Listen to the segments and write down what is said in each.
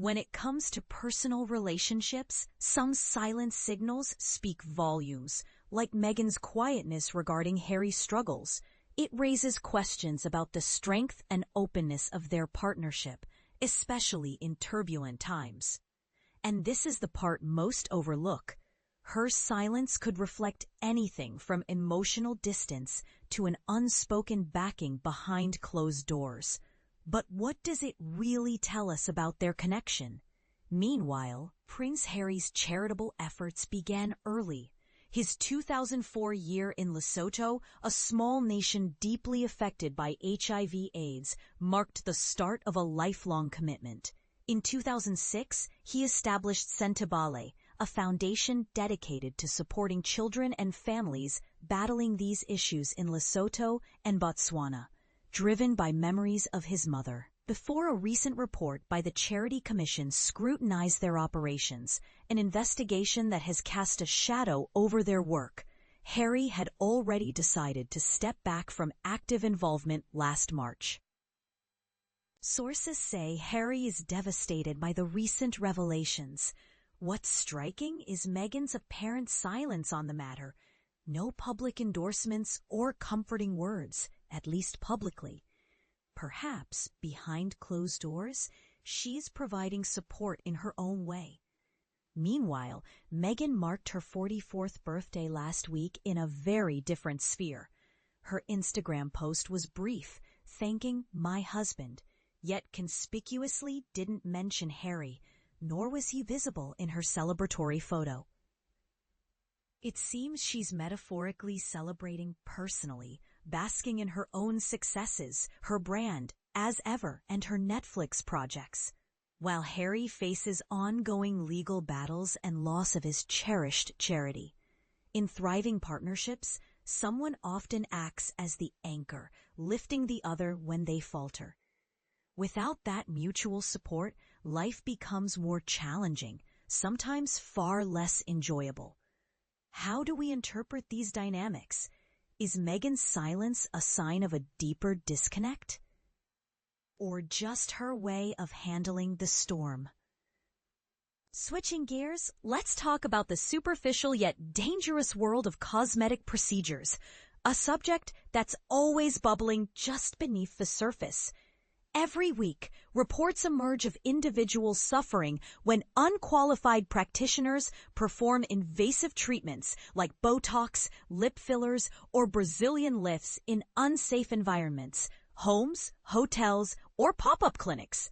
When it comes to personal relationships, some silent signals speak volumes, like Meghan's quietness regarding Harry's struggles. It raises questions about the strength and openness of their partnership, especially in turbulent times. And this is the part most overlook. Her silence could reflect anything from emotional distance to an unspoken backing behind closed doors. But what does it really tell us about their connection? Meanwhile, Prince Harry's charitable efforts began early. His 2004 year in Lesotho, a small nation deeply affected by HIV/AIDS, marked the start of a lifelong commitment. In 2006, he established Sentebale, a foundation dedicated to supporting children and families battling these issues in Lesotho and Botswana, driven by memories of his mother. Before a recent report by the Charity Commission scrutinized their operations, an investigation that has cast a shadow over their work, Harry had already decided to step back from active involvement last March. Sources say Harry is devastated by the recent revelations. What's striking is Meghan's apparent silence on the matter. No public endorsements or comforting words, at least publicly. Perhaps, behind closed doors, she's providing support in her own way. Meanwhile, Meghan marked her 44th birthday last week in a very different sphere. Her Instagram post was brief, thanking "my husband," yet conspicuously didn't mention Harry, nor was he visible in her celebratory photo. It seems she's metaphorically celebrating personally, basking in her own successes, her brand, as ever, and her Netflix projects. While Harry faces ongoing legal battles and loss of his cherished charity. In thriving partnerships, someone often acts as the anchor, lifting the other when they falter. Without that mutual support, life becomes more challenging, sometimes far less enjoyable. How do we interpret these dynamics? Is Meghan's silence a sign of a deeper disconnect? Or just her way of handling the storm? Switching gears, let's talk about the superficial yet dangerous world of cosmetic procedures, a subject that's always bubbling just beneath the surface. Every week, reports emerge of individuals suffering when unqualified practitioners perform invasive treatments like Botox, lip fillers, or Brazilian lifts in unsafe environments, homes, hotels, or pop-up clinics.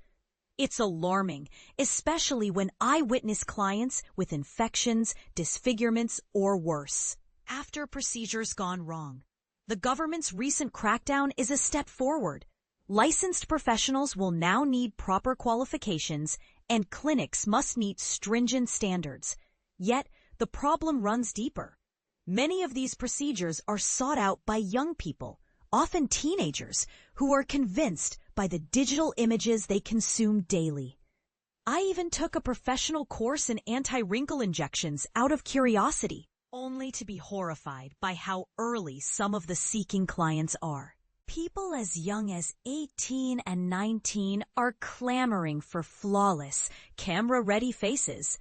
It's alarming, especially when I witness clients with infections, disfigurements, or worse after procedures gone wrong. The government's recent crackdown is a step forward. Licensed professionals will now need proper qualifications, and clinics must meet stringent standards. Yet, the problem runs deeper. Many of these procedures are sought out by young people, often teenagers, who are convinced by the digital images they consume daily. I even took a professional course in anti-wrinkle injections out of curiosity, only to be horrified by how early some of the seeking clients are. People as young as 18 and 19 are clamoring for flawless, camera-ready faces.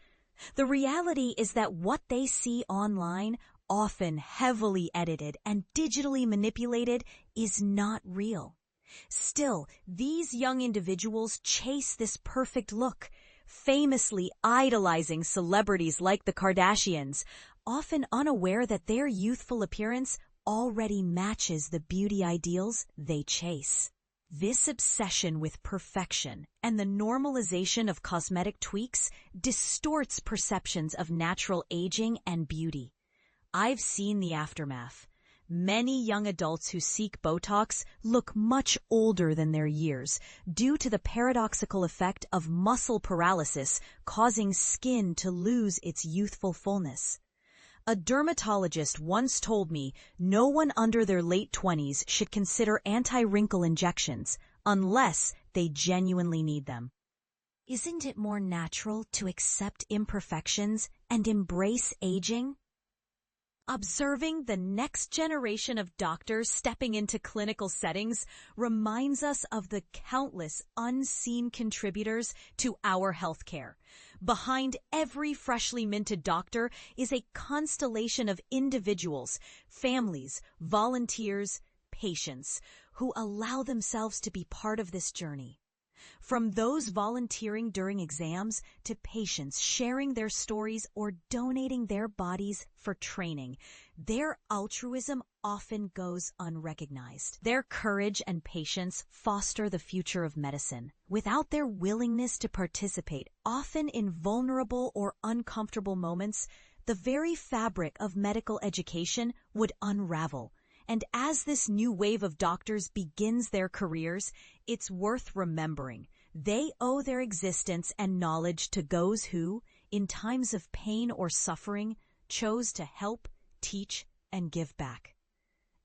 The reality is that what they see online, often heavily edited and digitally manipulated, is not real. Still, these young individuals chase this perfect look, famously idolizing celebrities like the Kardashians, often unaware that their youthful appearance already matches the beauty ideals they chase. This obsession with perfection and the normalization of cosmetic tweaks distorts perceptions of natural aging and beauty. I've seen the aftermath. Many young adults who seek Botox look much older than their years due to the paradoxical effect of muscle paralysis causing skin to lose its youthful fullness. A dermatologist once told me no one under their late 20s should consider anti-wrinkle injections unless they genuinely need them. Isn't it more natural to accept imperfections and embrace aging? Observing the next generation of doctors stepping into clinical settings reminds us of the countless unseen contributors to our healthcare. Behind every freshly minted doctor is a constellation of individuals, families, volunteers, patients who allow themselves to be part of this journey. From those volunteering during exams to patients sharing their stories or donating their bodies for training, their altruism often goes unrecognized. Their courage and patience foster the future of medicine. Without their willingness to participate, often in vulnerable or uncomfortable moments, the very fabric of medical education would unravel. And as this new wave of doctors begins their careers, it's worth remembering they owe their existence and knowledge to those who, in times of pain or suffering, chose to help, teach, and give back.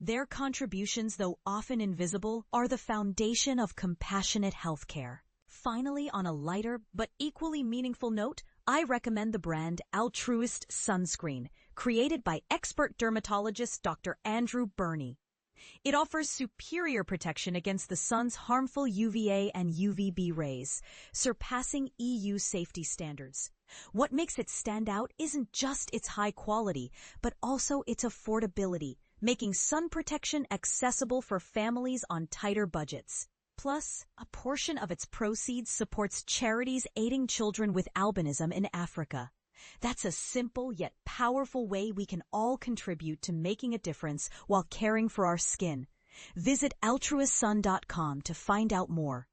Their contributions, though often invisible, are the foundation of compassionate healthcare. Finally, on a lighter but equally meaningful note, I recommend the brand Altruist Sunscreen, created by expert dermatologist Dr. Andrew Burney. It offers superior protection against the sun's harmful UVA and UVB rays, surpassing EU safety standards. What makes it stand out isn't just its high quality, but also its affordability, making sun protection accessible for families on tighter budgets. Plus, a portion of its proceeds supports charities aiding children with albinism in Africa. That's a simple yet powerful way we can all contribute to making a difference while caring for our skin. Visit altruistsun.com to find out more.